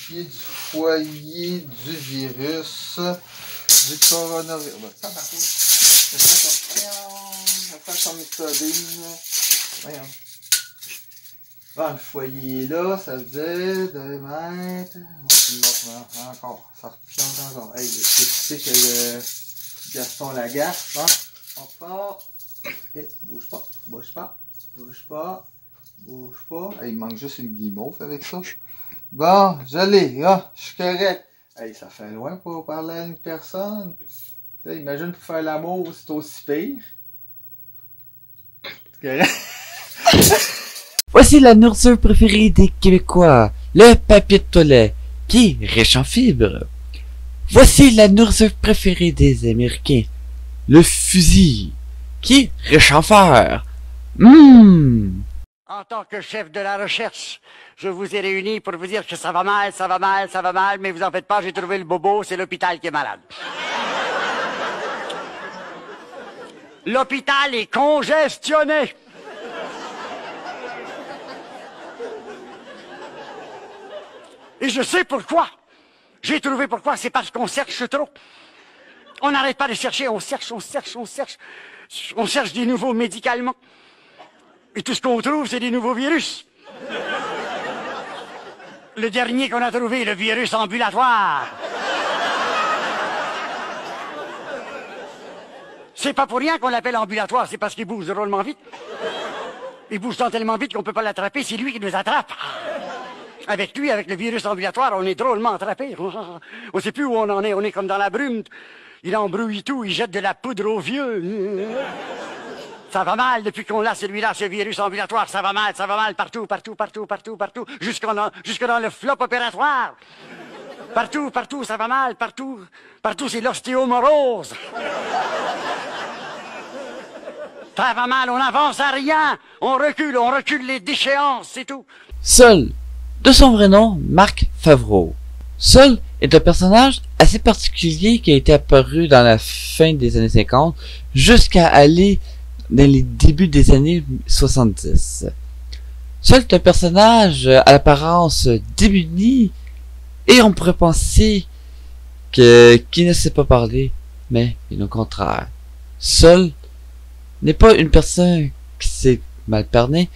vérifier du foyer du virus du coronavirus. Ça fait comme codine. Voyons. Bon, le foyer est là, ça veut dire 2 mètres. Encore, ça repiante encore. Hey, tu sais que le Gaston Lagaffe, hein? On part. Ok, bouge pas, bouge pas, bouge pas, bouge pas. Hey, il manque juste une guimauve avec ça. Bon, je l'ai, ah, je suis correct. Hey, ça fait loin pour parler à une personne. T'sais, imagine pour faire l'amour, c'est aussi pire. C'est correct? Voici la nourriture préférée des Québécois, le papier de toilette, qui est riche en fibres. Voici la nourriture préférée des Américains, le fusil, qui est riche en fer. En tant que chef de la recherche, je vous ai réunis pour vous dire que ça va mal, ça va mal, ça va mal, mais vous en faites pas, j'ai trouvé le bobo, c'est l'hôpital qui est malade. L'hôpital est congestionné. Et je sais pourquoi. J'ai trouvé pourquoi, c'est parce qu'on cherche trop. On n'arrête pas de chercher, on cherche. On cherche des nouveaux médicaments. Et tout ce qu'on trouve, c'est des nouveaux virus. Le dernier qu'on a trouvé, le virus ambulatoire. C'est pas pour rien qu'on l'appelle ambulatoire, c'est parce qu'il bouge drôlement vite. Il bouge tant tellement vite qu'on peut pas l'attraper, c'est lui qui nous attrape. Avec lui, avec le virus ambulatoire, on est drôlement attrapé. On sait plus où on en est, on est comme dans la brume. Il embrouille tout, il jette de la poudre aux vieux. Ça va mal depuis qu'on l'a celui-là, ce virus ambulatoire, ça va mal partout, jusque dans le flop opératoire. Partout, ça va mal, partout c'est l'ostéomorose. Ça va mal, on n'avance à rien, on recule les déchéances, c'est tout. Sol, de son vrai nom, Marc Favreau. Sol est un personnage assez particulier qui a été apparu dans la fin des années 50 jusqu'à aller dans les débuts des années 70. Sol est un personnage à l'apparence démunie et on pourrait penser qu'il ne sait pas parler, mais bien au contraire. Sol n'est pas une personne qui sait mal parler,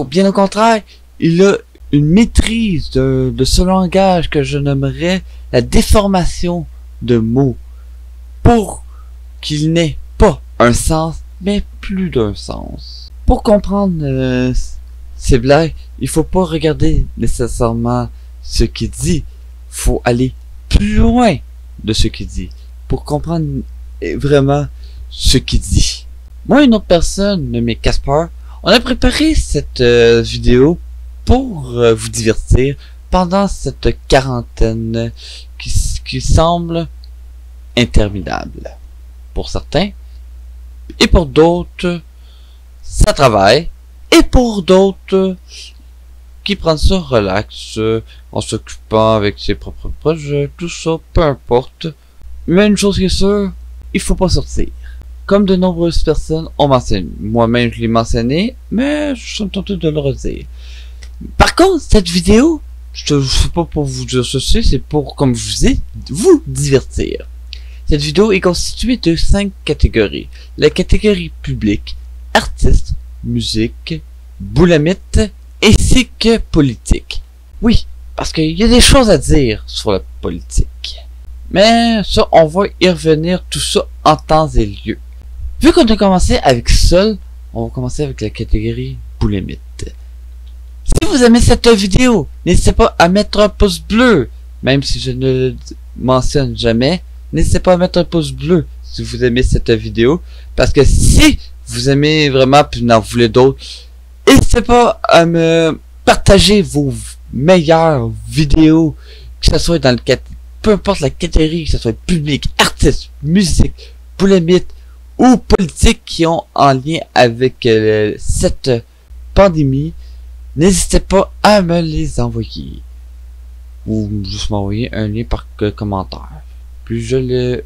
bien au contraire, il a une maîtrise de ce langage que je nommerais la déformation de mots pour qu'il n'ait pas un sens mais plus d'un sens. Pour comprendre ces blagues, il faut pas regarder nécessairement ce qu'il dit, faut aller plus loin de ce qu'il dit pour comprendre vraiment ce qu'il dit. Moi et une autre personne nommée Casper, on a préparé cette vidéo pour vous divertir pendant cette quarantaine qui semble interminable pour certains. Et pour d'autres, ça travaille. Et pour d'autres, qui prennent ça relax, en s'occupant avec ses propres projets, tout ça, peu importe. Mais une chose qui est sûre, il faut pas sortir. Comme de nombreuses personnes ont mentionné. Moi-même, je l'ai mentionné, mais je suis tenté de le redire. Par contre, cette vidéo, je ne sais pas pour vous dire ceci, c'est pour, comme je vous dis, vous divertir. Cette vidéo est constituée de 5 catégories. La catégorie publique, artistes, musique, boulamite, ainsi que politique. Oui, parce qu'il y a des choses à dire sur la politique. Mais ça, on va y revenir tout ça en temps et lieu. Vu qu'on a commencé avec Sol, on va commencer avec la catégorie boulamite. Si vous aimez cette vidéo, n'hésitez pas à mettre un pouce bleu, même si je ne le mentionne jamais. N'hésitez pas à mettre un pouce bleu si vous aimez cette vidéo. Parce que si vous aimez vraiment puis vous en voulez d'autres, n'hésitez pas à me partager vos meilleures vidéos, que ce soit dans le peu importe la catégorie, que ce soit public, artiste, musique, polémique ou politique qui ont en lien avec cette pandémie. N'hésitez pas à me les envoyer. Ou juste m'envoyer un lien par commentaire. Puis je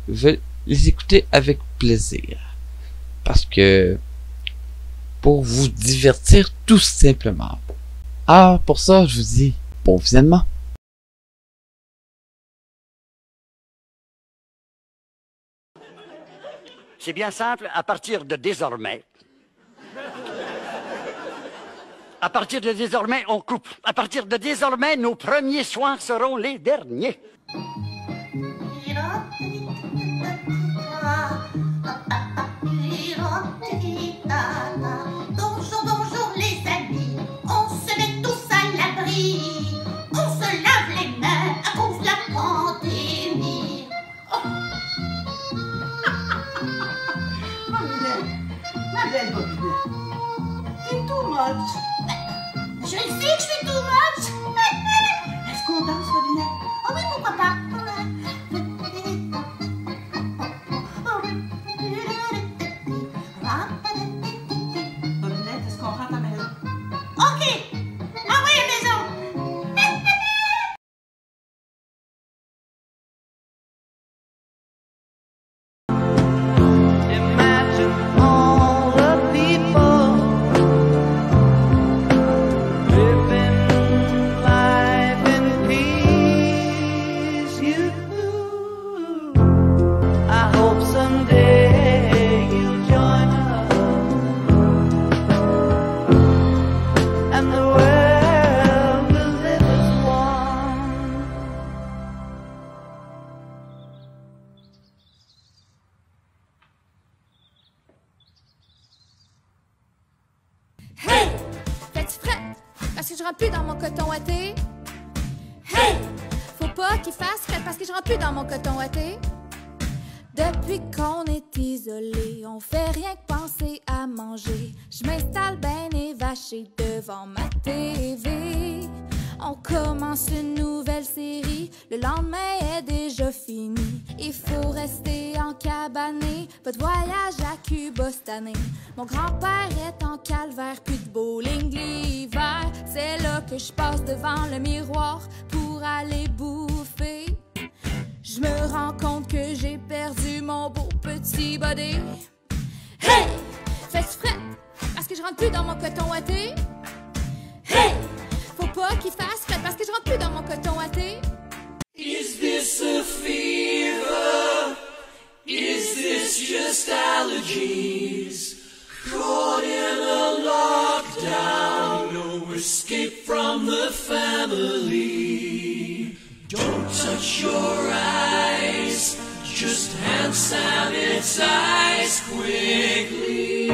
vais les écouter avec plaisir. Parce que pour vous divertir tout simplement. Ah, pour ça, je vous dis bon visionnement. C'est bien simple, à partir de désormais. À partir de désormais, on coupe. À partir de désormais, nos premiers soins seront les derniers. Bonjour, bonjour les amis, on se met tous à l'abri. On se lave les mains à cause de la pandémie. Bobinette, ma belle Bobinette, t'es too much. Je sais que je suis too much. Est-ce qu'on danse, Bobinette? Oh oui, pourquoi pas. Bobinette, est-ce qu'on rentre à la maison? Ok, ah oui, maison. Imagine all the people living life in peace. I hope someday you'll join us, and the world will live as one. Hey! Fais-tu fret? Parce que je rentre plus dans mon coton ouaté. Hey! Faut pas qu'il fasse fret parce que je rentre plus dans mon coton ouaté. Depuis qu'on est isolé, on fait rien que penser à manger. Je m'installe ben évaché devant ma TV. On commence une nouvelle série, le lendemain est déjà fini. Il faut rester encabané, pas de voyage à Cuba cette année. Mon grand-père est en calvaire, plus de bowling l'hiver. C'est là que je passe devant le miroir pour aller bouffer. Je me rends compte que j'ai perdu mon beau petit body. Hey! Fais-tu fret? Parce que je rentre plus dans mon coton ouaté. Hey! Faut pas qu'il fasse fret parce que je rentre plus dans mon coton ouaté. Is this a fever? Is this just allergies? Caught in a lockdown, no escape from the family. Don't touch your eyes, just hand sanitize quickly.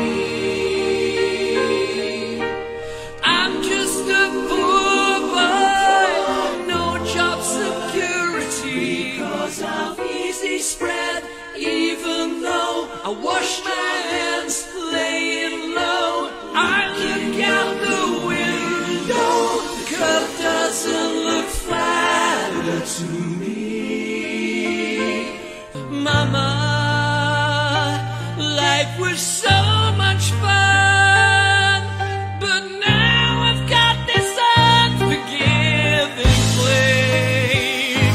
I'm just a poor boy, no job security, because of easy spread, even though I wash my hands laying low. I look out the window, the curve doesn't look flatter to me. Mama, life was so much fun, but now I've got this unforgiving flame.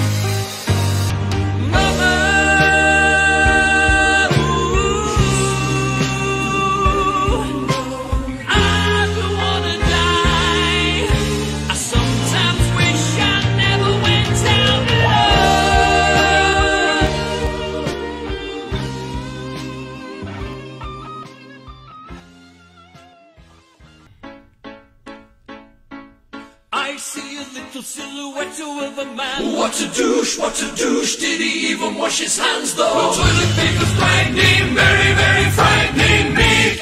Mama, ooh, I don't wanna die. I sometimes wish I never went out alone. I see a little silhouette of a man. What a douche, did he even wash his hands though? Well, toilet paper's frightening, very, very frightening me.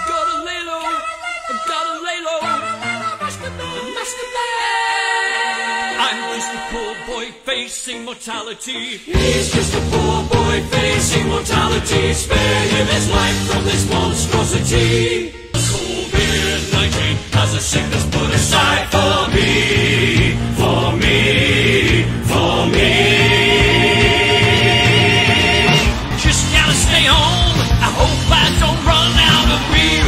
Gotta lay low, gotta lay low. Mash the bed. I'm just a poor boy facing mortality. He's just a poor boy facing mortality. Spare him his life from this monstrosity. COVID-19 has a sickness put aside for me, for me, for me. Just gotta stay home, I hope I don't run out of beer.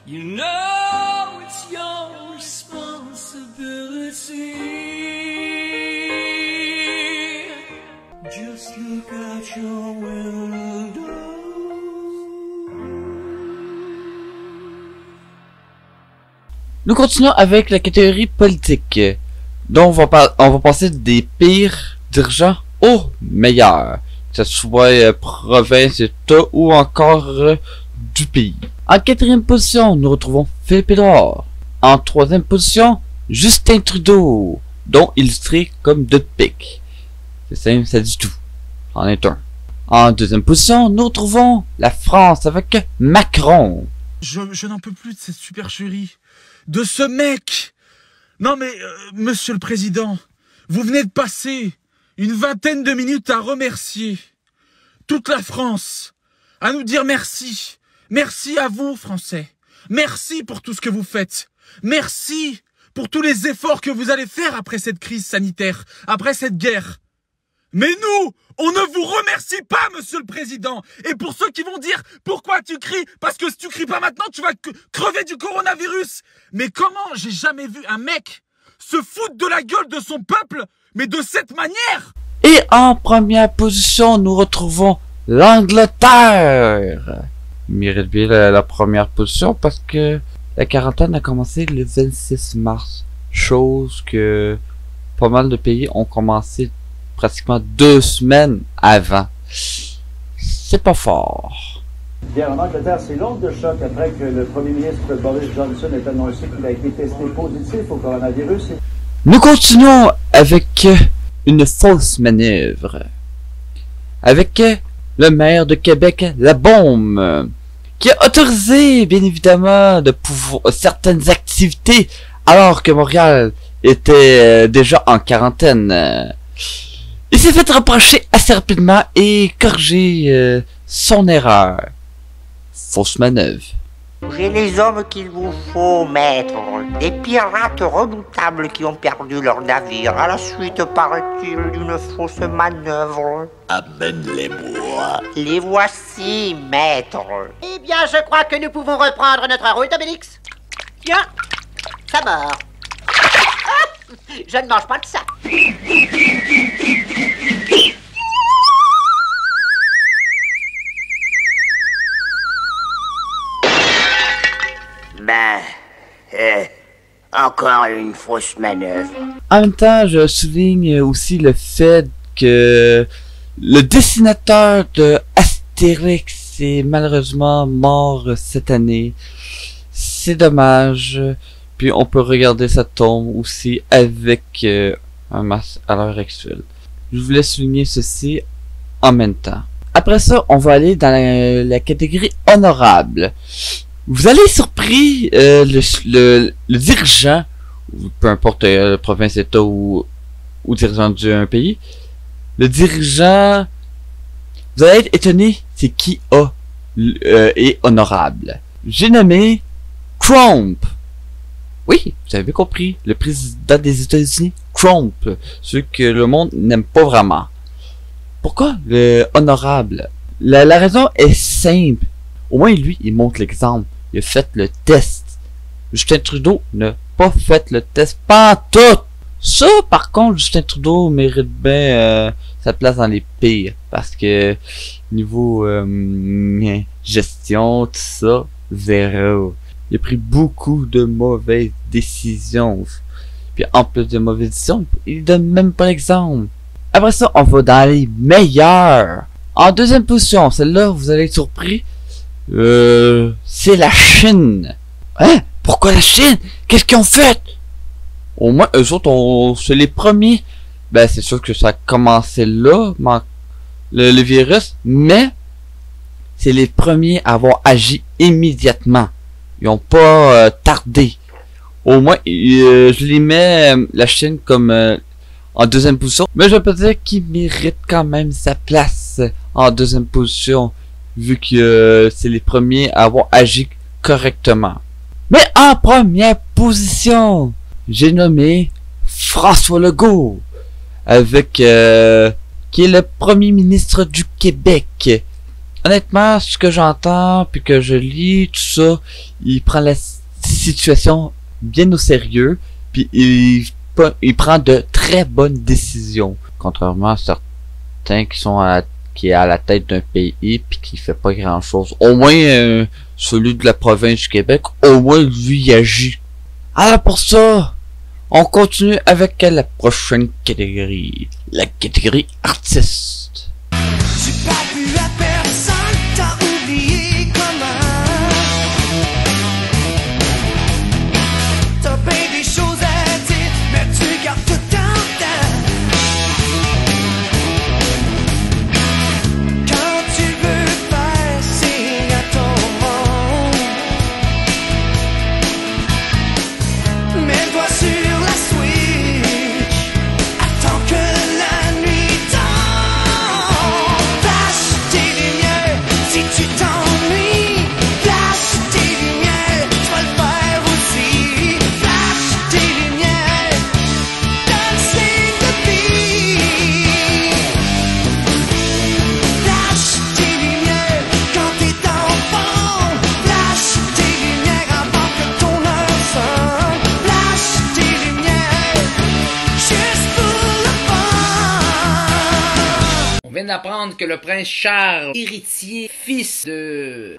You know it's your responsibility. Just look out Nous continuons avec la catégorie politique, dont on va passer des pires dirigeants aux meilleurs, que ce soit province, état ou encore du pays. En quatrième position, nous retrouvons Philippe Édouard. En troisième position, Justin Trudeau, dont illustré comme deux piques. C'est simple, ça dit tout. En est un. En deuxième position, nous retrouvons la France avec Macron. Je n'en peux plus de cette supercherie. De ce mec. Non mais, monsieur le président, vous venez de passer une vingtaine de minutes à remercier toute la France, à nous dire merci. Merci à vous, Français. Merci pour tout ce que vous faites. Merci pour tous les efforts que vous allez faire après cette crise sanitaire, après cette guerre. Mais nous, on ne vous remercie pas, monsieur le président. Et pour ceux qui vont dire, pourquoi tu cries? Parce que si tu cries pas maintenant, tu vas crever du coronavirus. Mais comment j'ai jamais vu un mec se foutre de la gueule de son peuple, mais de cette manière? Et en première position, nous retrouvons l'Angleterre. Il mérite bien la première position parce que la quarantaine a commencé le 26 mars. Chose que pas mal de pays ont commencé pratiquement 2 semaines avant. C'est pas fort. Bien, en Angleterre, c'est l'onde de choc après que le premier ministre Boris Johnson ait annoncé qu'il a été testé positif au coronavirus. Nous continuons avec une fausse manœuvre. Avec le maire de Québec, La Bombe, qui a autorisé, bien évidemment, de pouvoir certaines activités alors que Montréal était déjà en quarantaine. Il s'est fait reprocher assez rapidement et corriger son erreur. Fausse manœuvre. J'ai les hommes qu'il vous faut, maître. Des pirates redoutables qui ont perdu leur navire à la suite, paraît-il, d'une fausse manœuvre. Amène-les-moi. Les voici, maître. Eh bien, je crois que nous pouvons reprendre notre route, Obélix. Tiens, ça mord. Ah, je ne mange pas de ça. Encore une fausse manœuvre. En même temps, je souligne aussi le fait que le dessinateur de Astérix est malheureusement mort cette année. C'est dommage. Puis on peut regarder sa tombe aussi avec un masque à l'heure actuelle. Je voulais souligner ceci en même temps. Après ça, on va aller dans la catégorie honorable. Vous allez surpris le dirigeant, peu importe la province, état ou dirigeant d'un pays, le dirigeant, vous allez être étonné, c'est qui est honorable. J'ai nommé Trump. Oui, vous avez compris, le président des États-Unis, Trump, ceux que le monde n'aime pas vraiment. Pourquoi le honorable? La raison est simple. Au moins, lui, il montre l'exemple. Il a fait le test. Justin Trudeau n'a pas fait le test pantoute. Ça, par contre, Justin Trudeau mérite bien sa place dans les pires. Parce que niveau gestion, tout ça, zéro. Il a pris beaucoup de mauvaises décisions. Puis en plus de mauvaises décisions, il donne même pas l'exemple. Après ça, on va dans les meilleurs. En deuxième position, celle-là, vous allez être surpris. C'est la Chine. Hein? Pourquoi la Chine? Qu'est-ce qu'ils ont fait? Au moins, eux autres, c'est les premiers. Ben, c'est sûr que ça a commencé là, le virus, mais c'est les premiers à avoir agi immédiatement. Ils ont pas tardé. Au moins, je les mets, la Chine, comme en deuxième position. Mais je peux dire qu'ils méritent quand même sa place en deuxième position, vu que c'est les premiers à avoir agi correctement. Mais en première position, j'ai nommé François Legault, avec qui est le premier ministre du Québec. Honnêtement, ce que j'entends puis que je lis, tout ça, il prend la situation bien au sérieux, puis il prend de très bonnes décisions, contrairement à certains qui est à la tête d'un pays puis qui fait pas grand chose. Au moins celui de la province du Québec, au moins lui il agit Alors pour ça, on continue avec la prochaine catégorie, la catégorie artiste. J'ai pas pu à personne, t'as oublié comment. T'as bien des choses à dire, mais tu gardes tout en temps. Quand tu veux faire signe à ton monde, mets-toi sur la Switch. Attends que la nuit tombe. Flash tes lumières si tu t'ennuies. Flash tes lumières, tu vas le faire aussi. Flash tes lumières, danser de vie. Flash tes lumières quand t'es dans le fond. Flash tes lumières avant que ton heure sonne. Flash tes lumières, juste pour le fun. On vient d'apprendre que le prince Charles, héritier, fils de...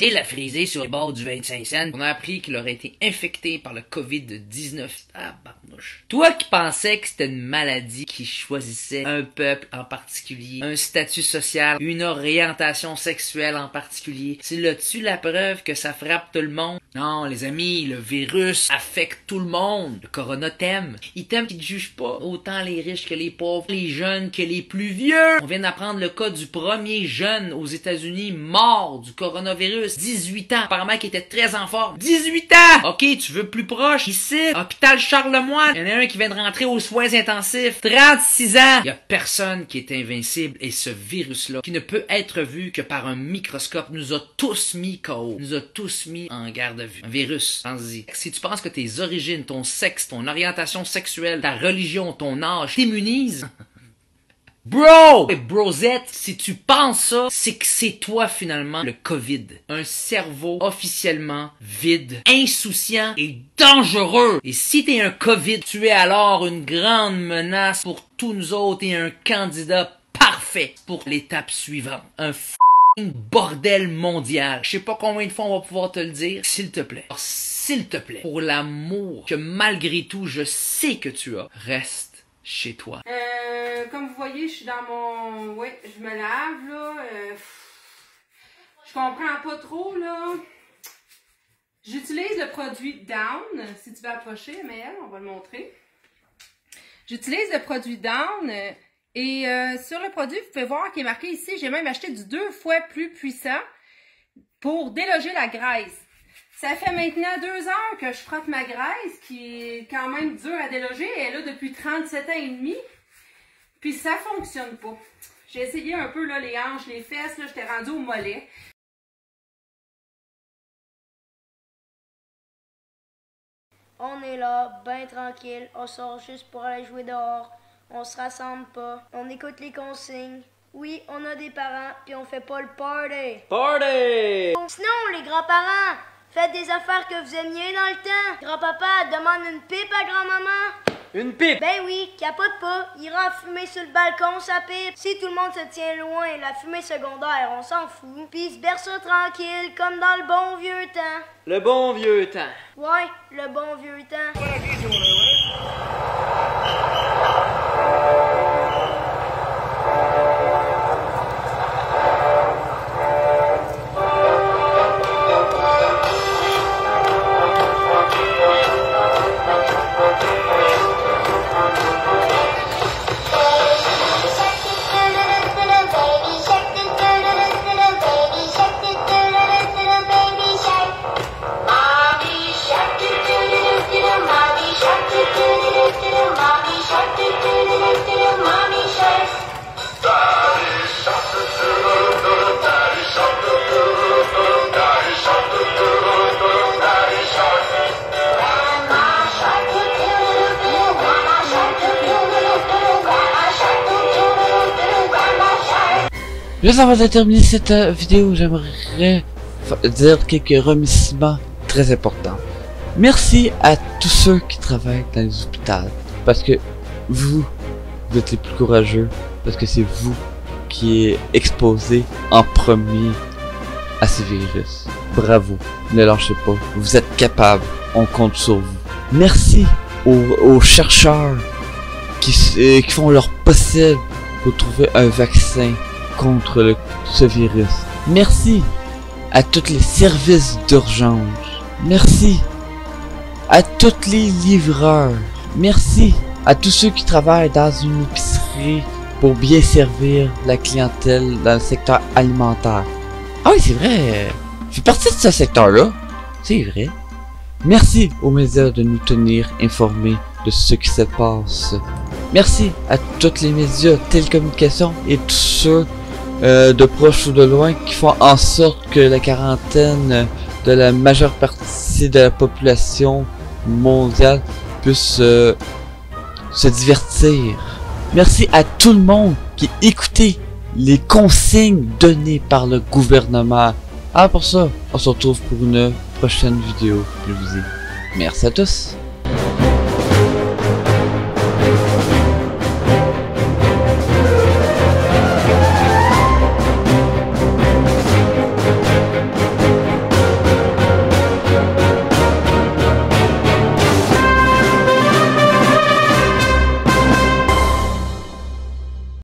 Et la frisée sur les bords du 25 cents. On a appris qu'il aurait été infecté par le COVID-19. Ah, barnouche. Toi qui pensais que c'était une maladie qui choisissait un peuple en particulier, un statut social, une orientation sexuelle en particulier, c'est là-dessus la preuve que ça frappe tout le monde? Non, les amis, le virus affecte tout le monde. Le corona t'aime. Il t'aime qu'il te juge pas. Autant les riches que les pauvres, les jeunes que les plus vieux. On vient d'apprendre le cas du premier jeune aux États-Unis mort du coronavirus. 18 ans. Apparemment qu'il était très en forme. 18 ans! Ok, tu veux plus proche? Ici, hôpital Charlemagne. Il y en a un qui vient de rentrer aux soins intensifs. 36 ans! Il y a personne qui est invincible et ce virus-là, qui ne peut être vu que par un microscope, nous a tous mis KO. Nous a tous mis en garde à vue. Un virus, pense-y. Si tu penses que tes origines, ton sexe, ton orientation sexuelle, ta religion, ton âge t'immunisent, bro! Et brosette, si tu penses ça, c'est que c'est toi finalement le COVID. Un cerveau officiellement vide, insouciant et dangereux. Et si t'es un COVID, tu es alors une grande menace pour tous nous autres et un candidat parfait pour l'étape suivante. Un bordel mondial. Je sais pas combien de fois on va pouvoir te le dire. S'il te plaît. Alors, s'il te plaît, pour l'amour que malgré tout je sais que tu as, reste chez toi. Comme vous voyez, je suis dans mon... Ouais, je me lave, là. Je comprends pas trop, là. J'utilise le produit Down. Si tu veux approcher, mais on va le montrer. J'utilise le produit Down. Et sur le produit, vous pouvez voir qu'il est marqué ici, j'ai même acheté du 2 fois plus puissant pour déloger la graisse. Ça fait maintenant 2 heures que je frotte ma graisse, qui est quand même dure à déloger. Elle est là depuis 37 ans et demi. Puis ça fonctionne pas. J'ai essayé un peu là, les hanches, les fesses, là, j'étais rendue au mollet. On est là, ben tranquille, on sort juste pour aller jouer dehors. On se rassemble pas, on écoute les consignes. Oui, on a des parents, puis on fait pas le party. Party! Sinon, les grands-parents, faites des affaires que vous aimiez dans le temps. Grand-papa demande une pipe à grand-maman. Une pipe? Ben oui, capote pas, ira fumer sur le balcon sa pipe. Si tout le monde se tient loin, la fumée secondaire, on s'en fout. Puis se berce tranquille, comme dans le bon vieux temps. Le bon vieux temps. Ouais, le bon vieux temps. Juste avant de terminer cette vidéo, j'aimerais dire quelques remerciements très importants. Merci à tous ceux qui travaillent dans les hôpitaux, parce que vous êtes les plus courageux, parce que c'est vous qui êtes exposé en premier à ce virus. bravo. Ne lâchez pas. Vous êtes capables. On compte sur vous. Merci aux chercheurs qui font leur possible pour trouver un vaccin contre ce virus. Merci à tous les services d'urgence. Merci à tous les livreurs. Merci à tous ceux qui travaillent dans une épicerie pour bien servir la clientèle dans le secteur alimentaire. Ah oui, c'est vrai. Je fais partie de ce secteur-là. C'est vrai. Merci aux médias de nous tenir informés de ce qui se passe. Merci à tous les médias, télécommunications et tous ceux de proche ou de loin qui font en sorte que la quarantaine de la majeure partie de la population mondiale puisse se divertir. Merci à tout le monde qui écoutait les consignes données par le gouvernement. Ah, pour ça, on se retrouve pour une prochaine vidéo. Je vous dis merci à tous.